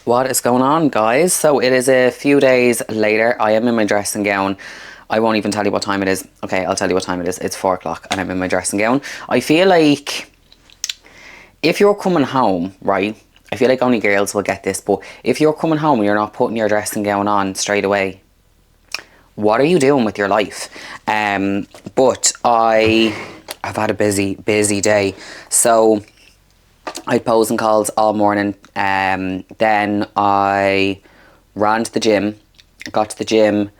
What is going on, guys? So it is a few days later. I am in my dressing gown. I won't even tell you what time it is. Okay, I'll tell you what time it is. It's 4 o'clock and I'm in my dressing gown. I feel like if you're coming home, right? I feel like only girls will get this, but if you're coming home and you're not putting your dressing gown on straight away, what are you doing with your life? But I've had a busy day. So I had posing calls all morning. Then I ran to the gym, got to the gym,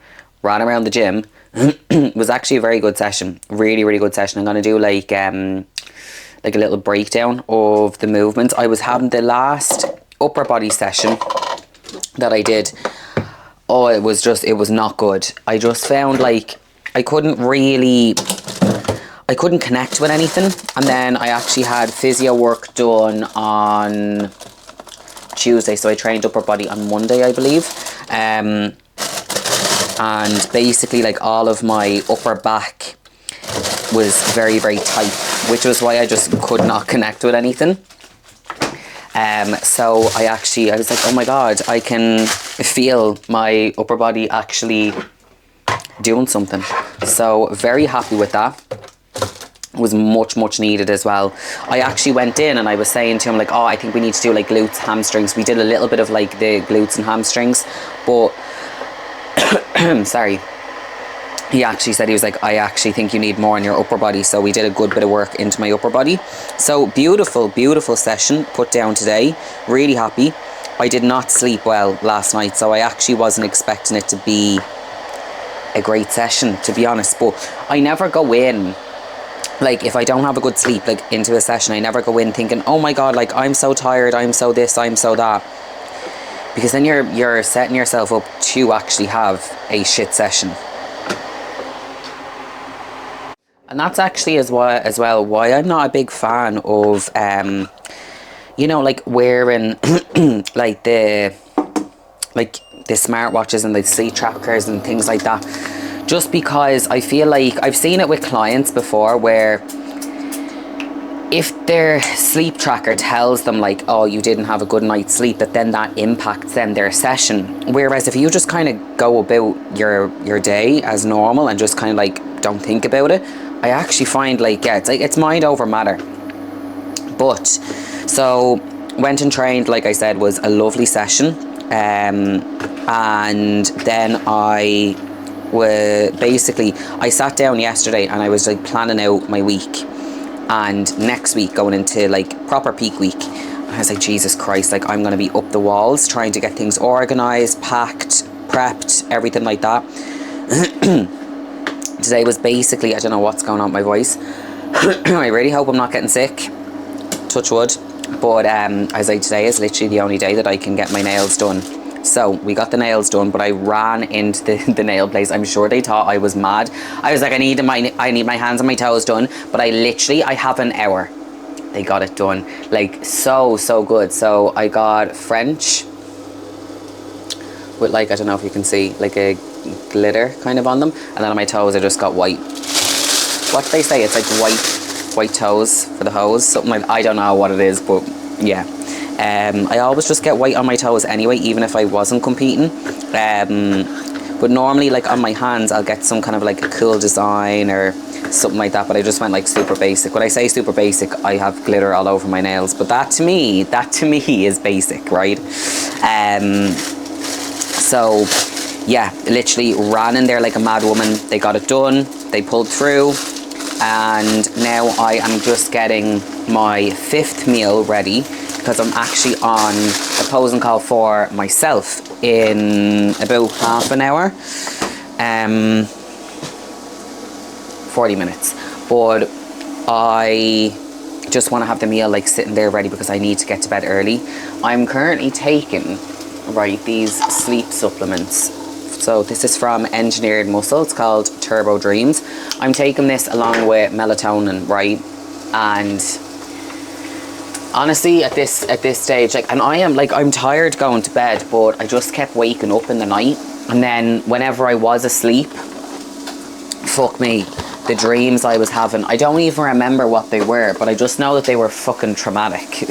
ran around the gym. It was actually a very good session, really good session. I'm gonna do like a little breakdown of the movements. I was having the last upper body session that I did. Oh, it was not good. I just found like I couldn't connect with anything. And then I actually had physio work done on Tuesday, so I trained upper body on Monday, I believe. And basically like all of my upper back was very tight, which was why I just could not connect with anything. So I was like, oh my god, I can feel my upper body actually doing something. So very happy with that. It was much needed as well. I actually went in and I was saying to him like, oh, I think we need to do like glutes, hamstrings. We did a little bit of like the glutes and hamstrings, but sorry, he actually said, he was like, I actually think you need more in your upper body. So we did a good bit of work into my upper body. So beautiful session put down today. Really happy. I did not sleep well last night, so I actually wasn't expecting it to be a great session, to be honest. But I never go in, like if I don't have a good sleep, like into a session, I never go in thinking, oh my god, like I'm so tired, I'm so this, I'm so that. Because then you're setting yourself up to actually have a shit session. And that's actually as well why I'm not a big fan of like wearing like the smartwatches and the sleep trackers and things like that. Just because I feel like I've seen it with clients before where if their sleep tracker tells them like, oh, you didn't have a good night's sleep, that impacts then their session. Whereas if you just kind of go about your day as normal and just kind of like don't think about it, I actually find like, yeah, it's mind over matter. But so went and trained, like I said, was a lovely session. And then I sat down yesterday and I was like planning out my week and next week going into like proper peak week. I was like, Jesus Christ, like I'm gonna be up the walls trying to get things organized, packed, prepped, everything like that. Today was basically, I don't know what's going on with my voice. I really hope I'm not getting sick, touch wood. But as I today is literally the only day that I can get my nails done. So we got the nails done, but I ran into the nail place. I'm sure they thought I was mad. I was like, I need my hands and my toes done, but I have an hour. They got it done, like so good. So I got French with like, I don't know if you can see, like a glitter kind of on them, and then on my toes I just got white. What do they say? It's like white toes for the hose, something like, I don't know what it is, but yeah. I always just get white on my toes anyway, even if I wasn't competing. But normally like on my hands I'll get some kind of like a cool design or something like that, but I just went like super basic. When I say super basic, I have glitter all over my nails, but that to me is basic, right? So yeah, literally ran in there like a mad woman. They got it done, they pulled through, and now I am just getting my 5th meal ready, because I'm actually on a posing call for myself in about half an hour, 40 minutes. But I just want to have the meal like sitting there ready because I need to get to bed early. I'm currently taking, these sleep supplements. So this is from Engineered Muscle. It's called Turbo Dreams. I'm taking this along with melatonin, right? And honestly, at this stage, like, and I'm tired going to bed, but I just kept waking up in the night. And then whenever I was asleep, fuck me, the dreams I was having, I don't even remember what they were, but I just know that they were fucking traumatic.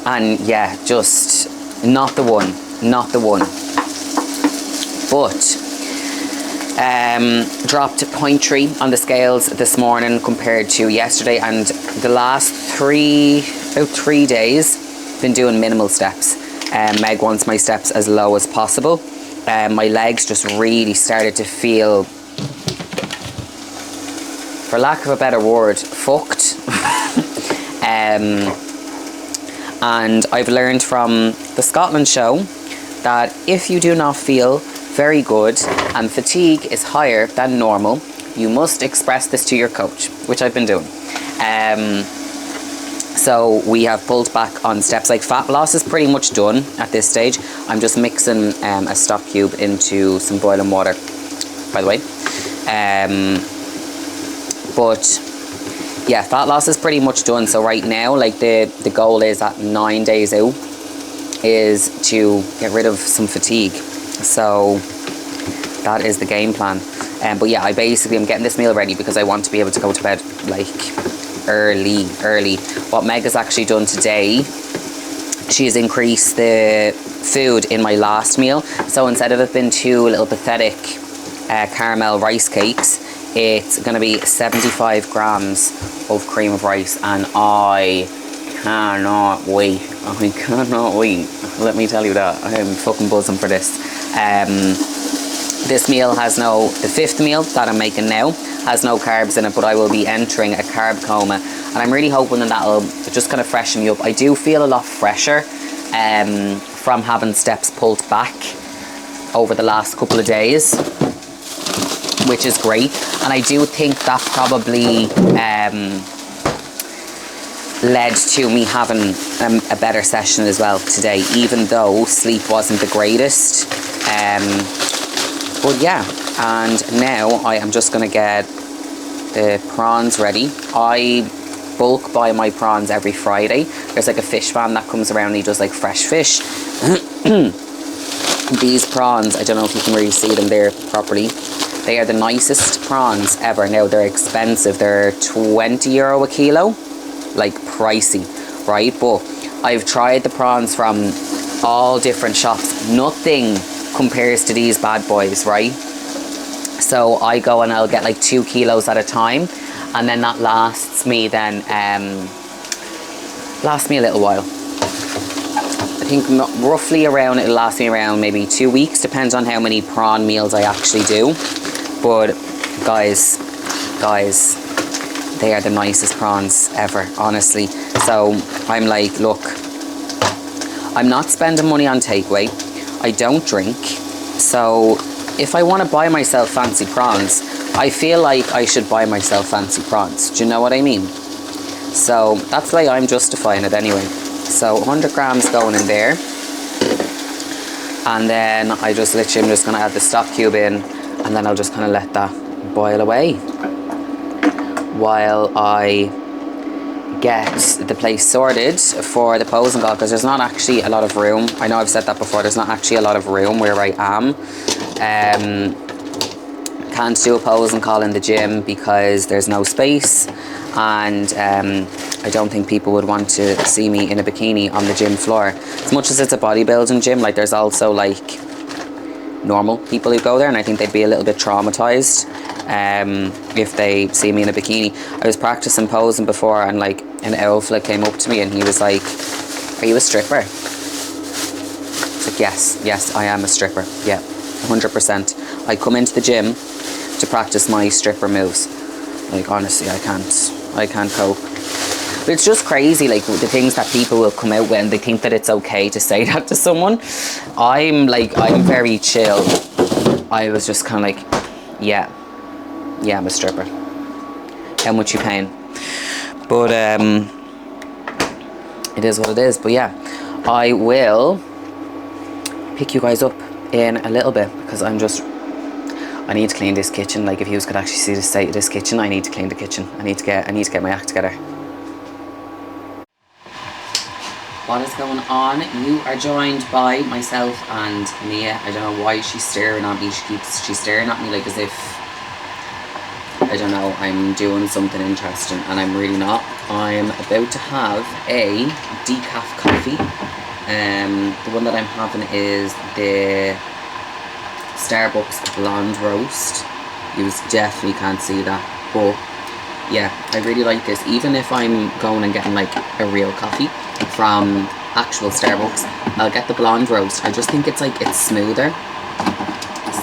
And yeah, just not the one. But dropped 0.3 on the scales this morning compared to yesterday, and the last about 3 days been doing minimal steps. Meg wants my steps as low as possible. My legs just really started to feel, for lack of a better word, fucked. And I've learned from the Scotland show that if you do not feel very good and fatigue is higher than normal, you must express this to your coach, which I've been doing. So we have pulled back on steps. Like, fat loss is pretty much done at this stage. I'm just mixing a stock cube into some boiling water, by the way. But yeah, fat loss is pretty much done. So right now, like, the goal is at 9 days out is to get rid of some fatigue. So that is the game plan. But yeah, I'm getting this meal ready because I want to be able to go to bed like early. What Meg has actually done today, she has increased the food in my last meal. So instead of it being 2 little pathetic caramel rice cakes, it's going to be 75 grams of cream of rice, and I cannot wait. Let me tell you that. I'm fucking buzzing for this. This meal has the 5th meal that I'm making now has no carbs in it, but I will be entering a carb coma, and I'm really hoping that that'll just kind of freshen me up. I do feel a lot fresher from having steps pulled back over the last couple of days, which is great. And I do think that probably led to me having a better session as well today, even though sleep wasn't the greatest. But yeah, and now I am just going to get the prawns ready. I bulk buy my prawns every Friday. There's like a fish van that comes around and he does like fresh fish. These prawns, I don't know if you can really see them there properly. They are the nicest prawns ever. Now, they're expensive. They're €20 a kilo. Like, pricey, right? But I've tried the prawns from all different shops. Nothing compares to these bad boys, right? So I go and I'll get like 2 kilos at a time, and then that lasts me a little while. I think roughly around, it'll last me around maybe 2 weeks, depends on how many prawn meals I actually do. But guys, they are the nicest prawns ever, honestly. So I'm like, look, I'm not spending money on takeaway. I don't drink. So if I want to buy myself fancy prawns, I feel like I should buy myself fancy prawns. Do you know what I mean? So that's the way I'm justifying it anyway. So 100 grams going in there. And then I'm just going to add the stock cube in, and then I'll just kind of let that boil away while I get the place sorted for the pose and call, because there's not actually a lot of room. I know I've said that before, there's not actually a lot of room where I am. Can't do a pose and call in the gym because there's no space, and I don't think people would want to see me in a bikini on the gym floor. As much as it's a bodybuilding gym, like, there's also like normal people who go there, and I think they'd be a little bit traumatized if they see me in a bikini. I was practicing posing before, and like an owl fella came up to me and he was like, "Are you a stripper?" It's like, yes, I am a stripper. Yeah, 100%. I come into the gym to practice my stripper moves. Like, honestly, I can't cope. But it's just crazy, like, the things that people will come out with, and they think that it's okay to say that to someone. I'm very chill. I was just kind of like, yeah, I'm a stripper. How much you paying? But it is what it is. But yeah, I will pick you guys up in a little bit, because I need to clean this kitchen. Like, if you could actually see the state of this kitchen, I need to clean the kitchen. I need to get my act together. What is going on? You are joined by myself and Mia. I don't know why she's staring at me. She's staring at me like as if I don't know, I'm doing something interesting, and I'm really not. I'm about to have a decaf coffee. The one that I'm having is the Starbucks blonde roast. You definitely can't see that, but yeah, I really like this. Even if I'm going and getting like a real coffee from actual Starbucks, I'll get the blonde roast. I just think it's smoother.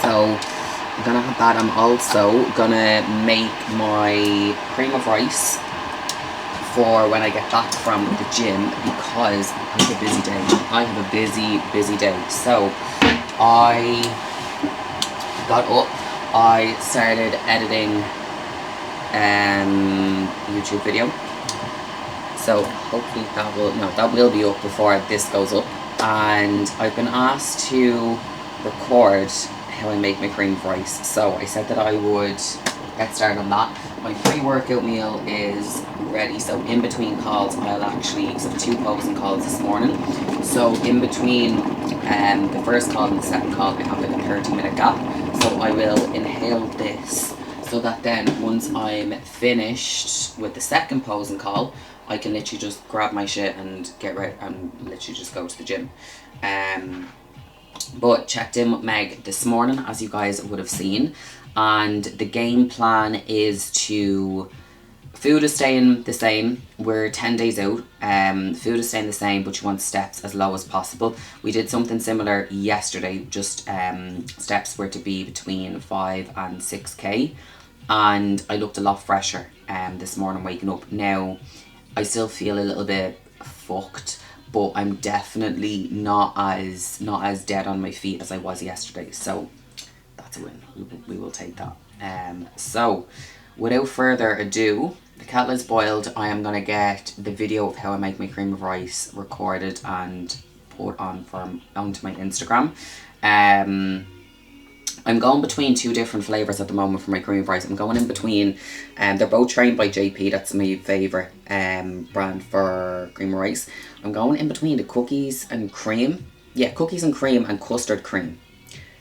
So I'm gonna have that. I'm also gonna make my cream of rice for when I get back from the gym, because I have a busy day. I have a busy day. So I got up, I started editing YouTube video. So hopefully that will be up before this goes up. And I've been asked to record how I make my cream of rice. So I said that I would get started on that. My pre-workout meal is ready. So in between calls, so 2 posing calls this morning. So in between the first call and the second call, I have like a 30-minute gap. So I will inhale this, so that then once I'm finished with the second posing call, I can literally just grab my shit and get ready and literally just go to the gym. But checked in with Meg this morning, as you guys would have seen, and the game plan is food is staying the same. We're 10 days out. Food is staying the same, but you want steps as low as possible. We did something similar yesterday. Just steps were to be between 5 and 6k, and I looked a lot fresher this morning waking up. Now I still feel a little bit fucked, but I'm definitely not as dead on my feet as I was yesterday. So that's a win. We will take that. So without further ado, the kettle is boiled. I am going to get the video of how I make my cream of rice recorded and put onto my Instagram. I'm going between 2 different flavours at the moment for my cream of rice. I'm going in between, they're both trained by JP, that's my favourite brand for cream of rice. I'm going in between the cookies and cream. Yeah, cookies and cream and custard cream.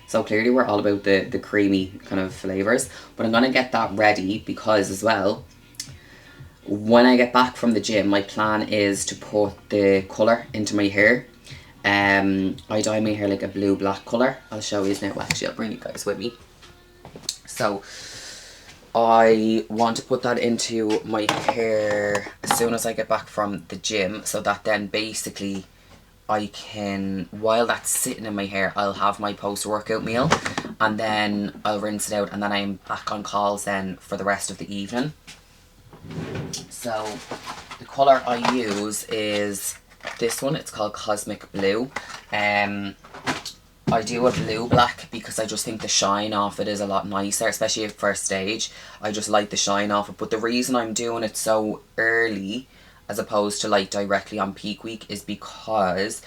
So clearly we're all about the creamy kind of flavours. But I'm going to get that ready because as well, when I get back from the gym, my plan is to put the colour into my hair. I dye my hair like a blue-black colour. I'll show you now. Actually, I'll bring you guys with me. So I want to put that into my hair as soon as I get back from the gym, so that then basically I can, while that's sitting in my hair, I'll have my post-workout meal, and then I'll rinse it out, and then I'm back on calls then for the rest of the evening. So the colour I use is this one. It's called Cosmic Blue. I do a blue black because I just think the shine off it is a lot nicer, especially at first stage. I just like the shine off it. But the reason I'm doing it so early as opposed to like directly on peak week is because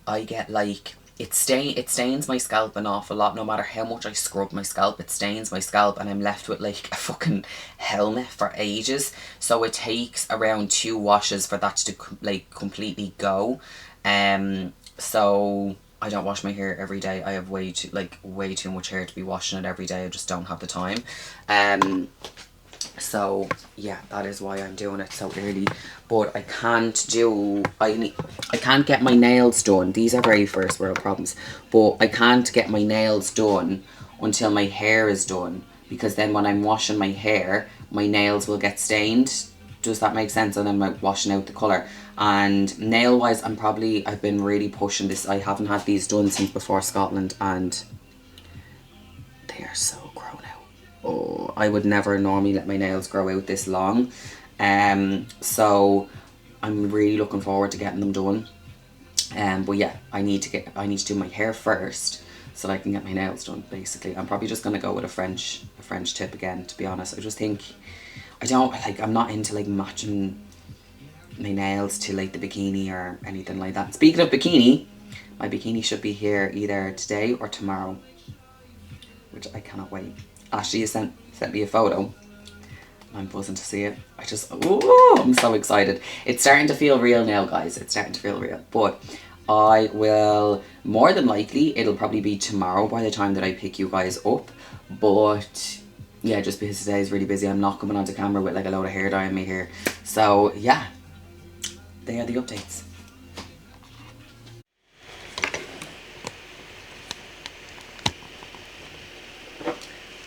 I get like, it stains my scalp an awful lot. No matter how much I scrub my scalp, it stains my scalp, and I'm left with like a fucking helmet for ages. So it takes around 2 washes for that to like completely go. So I don't wash my hair every day. I have way too much hair to be washing it every day. I just don't have the time. So yeah, that is why I'm doing it so early. But I can't get my nails done. These are very first world problems. But I can't get my nails done until my hair is done, because then when I'm washing my hair, my nails will get stained. Does that make sense? And then I'm washing out the colour. And nail wise, I've been really pushing this. I haven't had these done since before Scotland, and they are so grown out. Oh, I would never normally let my nails grow out this long. So I'm really looking forward to getting them done. But yeah, I need to do my hair first so that I can get my nails done. Basically, I'm probably just gonna go with a French tip again. To be honest, I just think I'm not into like matching my nails to like the bikini or anything like that. Speaking of bikini, my bikini should be here either today or tomorrow, which I cannot wait. Ashley sent me a photo. I'm buzzing to see it. I'm so excited. It's starting to feel real now, guys. It's starting to feel real. But I will, more than likely, it'll probably be tomorrow by the time that I pick you guys up. But yeah, just because today is really busy. I'm not coming onto camera with like a load of hair dye on me here. So yeah, they are the updates.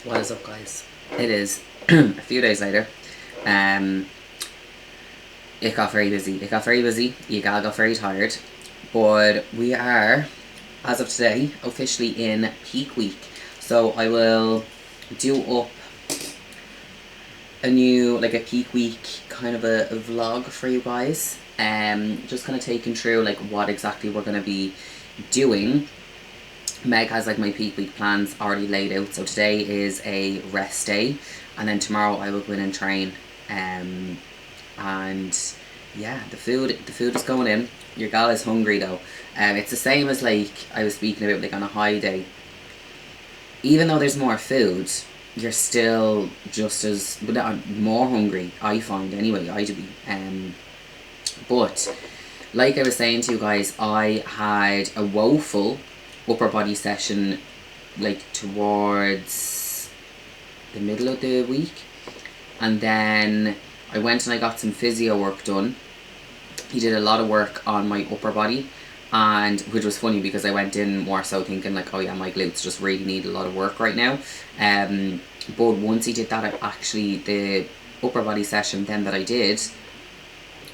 What is up, guys? It is a few days later. It got very busy. You got very tired. But we are, as of today, officially in peak week. So I will do up a new, like a peak week kind of a vlog for you guys. Just kind of taking through like what exactly we're going to be doing. Meg has like my peak week plans already laid out. So today is a rest day, and then tomorrow I will go in and train. And yeah, the food is going in. Your gal is hungry though. It's the same as like I was speaking about like on a high day. Even though there's more food, you're still just as more hungry. I find anyway. I do be. But like I was saying to you guys, I had a woeful upper body session like towards the middle of the week, and then I went and I got some physio work done. He did a lot of work on my upper body, and which was funny because I went in more so thinking like, oh yeah, my glutes just really need a lot of work right now. But once he did that, actually the upper body session then that I did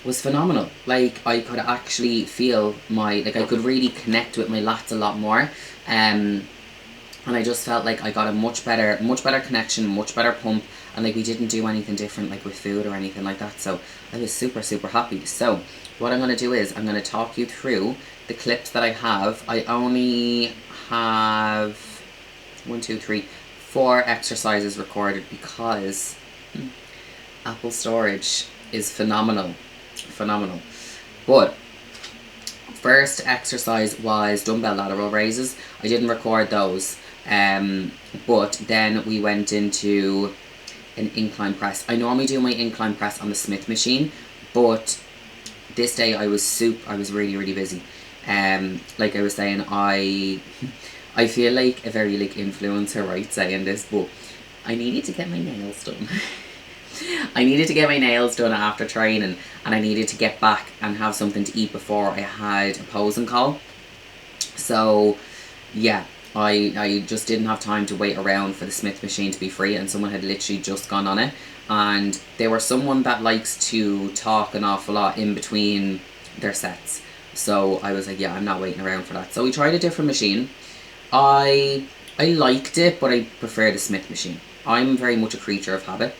was phenomenal. Like I could actually feel I could really connect with my lats a lot more. And I just felt like I got a much better connection, much better pump, and like we didn't do anything different like with food or anything like that. So I was super happy. So what I'm going to do is I'm going to talk you through the clips that I have. I only have 4 exercises recorded because Apple storage is phenomenal. But first exercise was dumbbell lateral raises. I didn't record those. But then we went into an incline press. I normally do my incline press on the Smith machine, but this day I was really busy. Like I was saying, I feel like a very like influencer, right, saying this, but I needed to get my nails done. I needed to get my nails done after training, and I needed to get back and have something to eat before I had a posing call. So yeah, I just didn't have time to wait around for the Smith machine to be free, and someone had literally just gone on it, and they were someone that likes to talk an awful lot in between their sets. So I was like, yeah, I'm not waiting around for that. So we tried a different machine. I liked it, but I prefer the Smith machine. I'm very much a creature of habit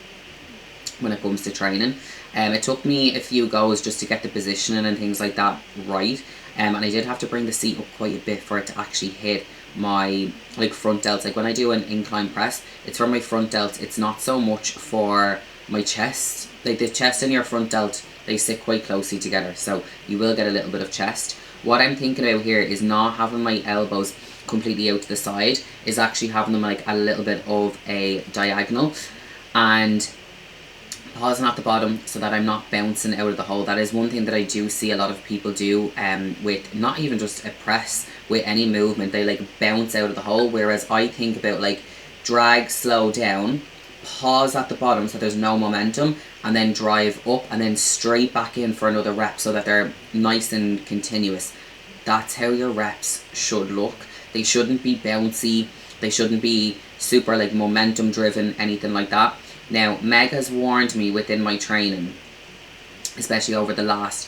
when it comes to training. It took me a few goes just to get the positioning and things like that right. And I did have to bring the seat up quite a bit for it to actually hit my like front delts. Like when I do an incline press, it's for my front delts. It's not so much for my chest. Like the chest and your front delt, they sit quite closely together, so you will get a little bit of chest. What I'm thinking about here is not having my elbows completely out to the side, is actually having them like a little bit of a diagonal, and pausing at the bottom so that I'm not bouncing out of the hole. That is one thing that I do see a lot of people do with not even just a press, with any movement, they like bounce out of the hole, whereas I think about like drag, slow down, pause at the bottom so there's no momentum, and then drive up and then straight back in for another rep so that they're nice and continuous. That's how your reps should look. They shouldn't be bouncy, they shouldn't be super like momentum driven, anything like that. Now, Meg has warned me within my training, especially over the last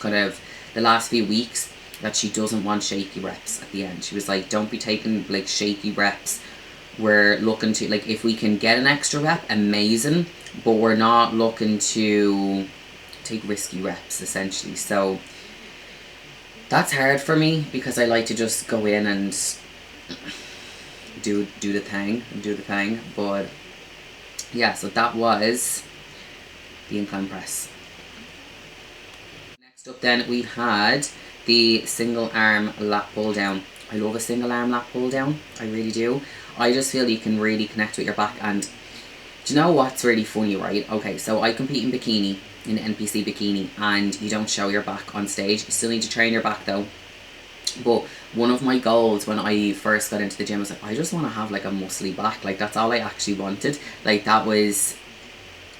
few weeks, that she doesn't want shaky reps at the end. She was like, don't be taking like shaky reps. We're looking to, like, if we can get an extra rep, amazing, but we're not looking to take risky reps, essentially. So that's hard for me because I like to just go in and do the thing. But yeah, so that was the incline press. Next up then we had the single arm lat pull down. I love a single arm lat pull down, I really do. I just feel you can really connect with your back. And do you know what's really funny, right? Okay, so I compete in bikini, in NPC bikini, and you don't show your back on stage. You still need to train your back though. But one of my goals when I first got into the gym was like, I just want to have like a muscly back. Like that's all I actually wanted. Like that was,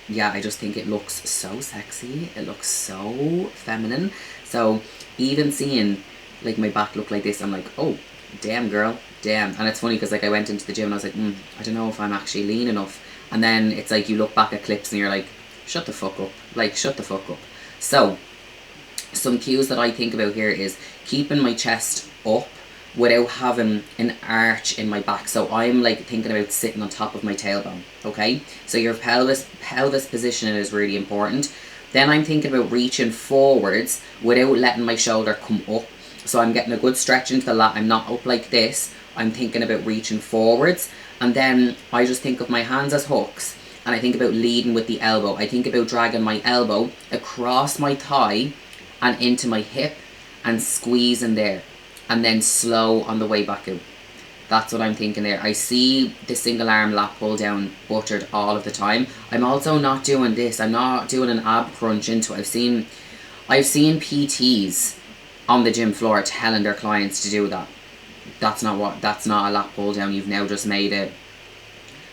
yeah, I just think it looks so sexy. It looks so feminine. So even seeing like my back look like this, I'm like, oh, damn girl, damn. And it's funny because like I went into the gym and I was like, I don't know if I'm actually lean enough. And then it's like you look back at clips and you're like, shut the fuck up. Like, shut the fuck up. So some cues that I think about here is keeping my chest up without having an arch in my back. So I'm like thinking about sitting on top of my tailbone, okay? So your pelvis positioning is really important. Then I'm thinking about reaching forwards without letting my shoulder come up. So I'm getting a good stretch into the lat. I'm not up like this. I'm thinking about reaching forwards. And then I just think of my hands as hooks. And I think about leading with the elbow. I think about dragging my elbow across my thigh and into my hip and squeezing there. And then slow on the way back out. That's what I'm thinking there. I see the single arm lat pull down buttered all of the time. I'm also not doing this. I'm not doing an ab crunch into it. I've seen PTs on the gym floor telling their clients to do that. That's not a lat pull down. You've now just made it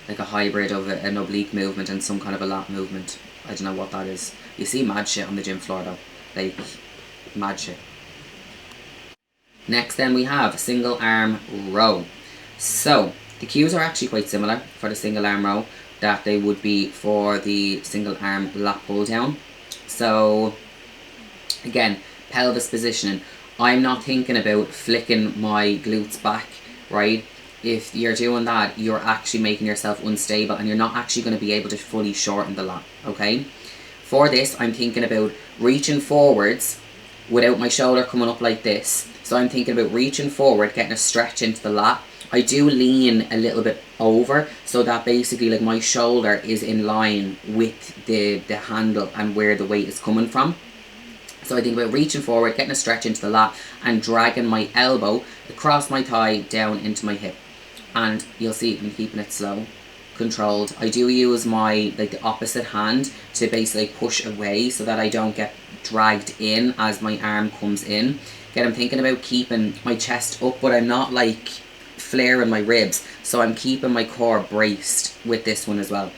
like a hybrid of an oblique movement and some kind of a lat movement. I don't know what that is. You see mad shit on the gym floor though. Like, mad shit. Next then we have single arm row. So the cues are actually quite similar for the single arm row that they would be for the single arm lat pull down. So again, pelvis positioning. I'm not thinking about flicking my glutes back, right? If you're doing that, you're actually making yourself unstable and you're not actually going to be able to fully shorten the lat, okay? For this, I'm thinking about reaching forwards without my shoulder coming up like this. So I'm thinking about reaching forward, getting a stretch into the lat. I do lean a little bit over so that basically like my shoulder is in line with the handle and where the weight is coming from. So I think about reaching forward, getting a stretch into the lat and dragging my elbow across my thigh down into my hip. And you'll see I'm keeping it slow, controlled. I do use my like the opposite hand to basically push away so that I don't get dragged in as my arm comes in. Again, I'm thinking about keeping my chest up, but I'm not like flaring my ribs. So I'm keeping my core braced with this one as well.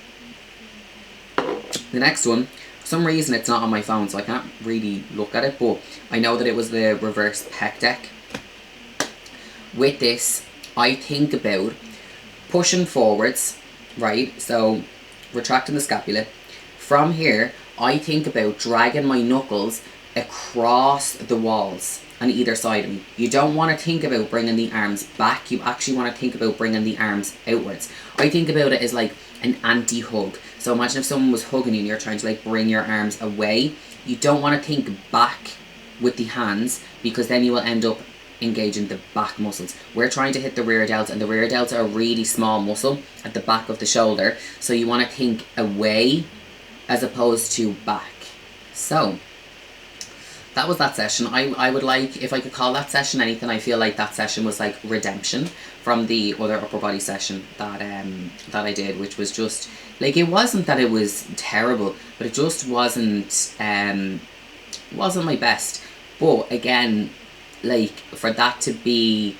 The next one, for some reason it's not on my phone, so I can't really look at it, but I know that it was the reverse pec deck. With this, I think about pushing forwards, right? So retracting the scapula. From here, I think about dragging my knuckles across the walls on either side of me. You don't want to think about bringing the arms back. You actually want to think about bringing the arms outwards. I think about it as like an anti-hug. So imagine if someone was hugging you and you're trying to like bring your arms away. You don't want to think back with the hands because then you will end up engaging the back muscles. We're trying to hit the rear delts, and the rear delts are a really small muscle at the back of the shoulder. So you want to think away as opposed to back. So that was that session. I would like, if I could call that session anything, I feel like that session was like redemption from the other upper body session that I did, which was just like, it wasn't that it was terrible, but it just wasn't my best. But again, like for that to be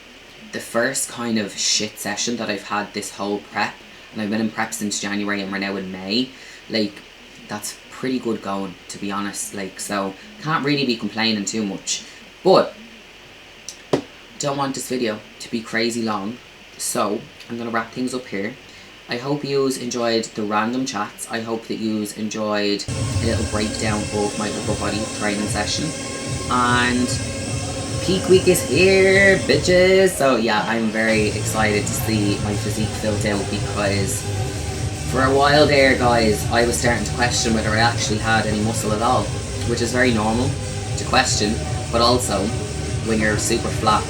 the first kind of shit session that I've had this whole prep, and I've been in prep since January and we're now in May, like that's pretty good going, to be honest. Like, so can't really be complaining too much, but don't want this video to be crazy long, so I'm gonna wrap things up here. I hope you enjoyed the random chats. I hope that you enjoyed a little breakdown of my upper body training session, and peak week is here, bitches. So yeah, I'm very excited to see my physique filled out, because for a while there, guys, I was starting to question whether I actually had any muscle at all, which is very normal to question, but also when you're super flat,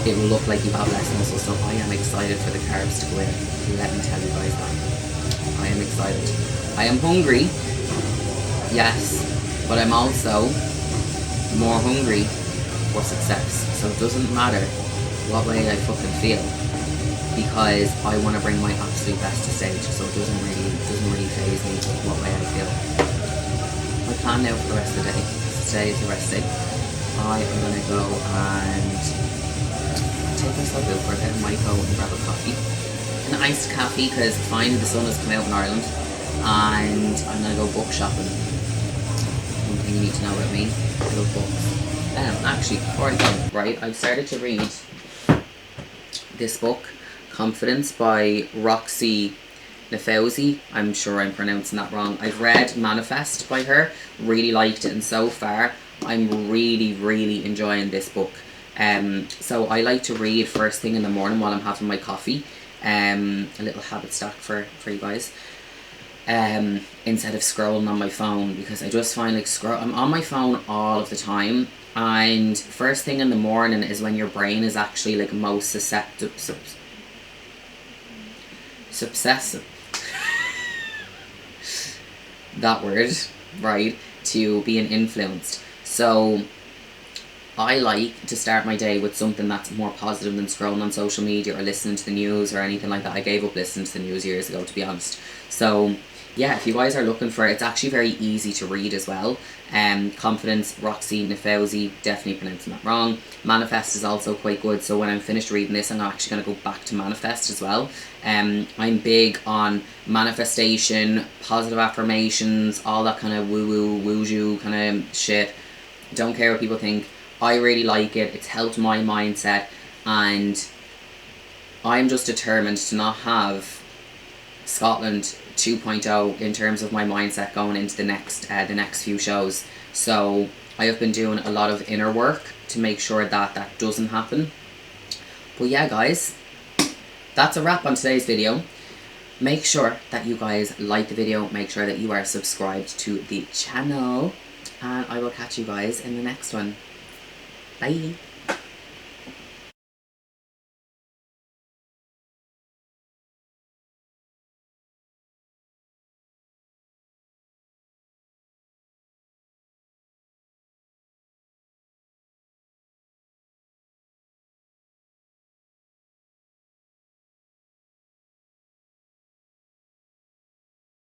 it will look like you have less muscle. So I am excited for the carbs to go in. Let me tell you guys that. I am excited. I am hungry, yes, but I'm also more hungry for success. So it doesn't matter what way I fucking feel, because I want to bring my absolute best to stage. So it doesn't really faze me what way I feel. My plan now for the rest of the day. Today is the rest day. I am gonna go and take myself out for a bit. I might go and grab a coffee, an iced coffee, because finally the sun has come out in Ireland, and I'm gonna go book shopping. One thing you need to know about me, I love books. Actually, before I go, right, I've started to read this book, Confidence by Roxy Nafouzi. I'm sure I'm pronouncing that wrong. I've read Manifest by her, really liked it, and so far I'm really enjoying this book. So I like to read first thing in the morning while I'm having my coffee. A little habit stack for you guys. Instead of scrolling on my phone, because I just find like I'm on my phone all of the time, and first thing in the morning is when your brain is actually like most susceptible that word, right, to being influenced. So I like to start my day with something that's more positive than scrolling on social media or listening to the news or anything like that. I gave up listening to the news years ago, to be honest. So yeah, if you guys are looking for it, it's actually very easy to read as well. Confidence, Roxy Nafouzi, definitely pronouncing that wrong. Manifest is also quite good, so when I'm finished reading this, I'm actually going to go back to Manifest as well. I'm big on manifestation, positive affirmations, all that kind of woo-woo, woo-joo kind of shit. Don't care what people think. I really like it. It's helped my mindset, and I'm just determined to not have Scotland 2.0 in terms of my mindset going into the next few shows. So I have been doing a lot of inner work to make sure that that doesn't happen. But yeah, guys, that's a wrap on today's video. Make sure that you guys like the video, make sure that you are subscribed to the channel, and I will catch you guys in the next one. Bye.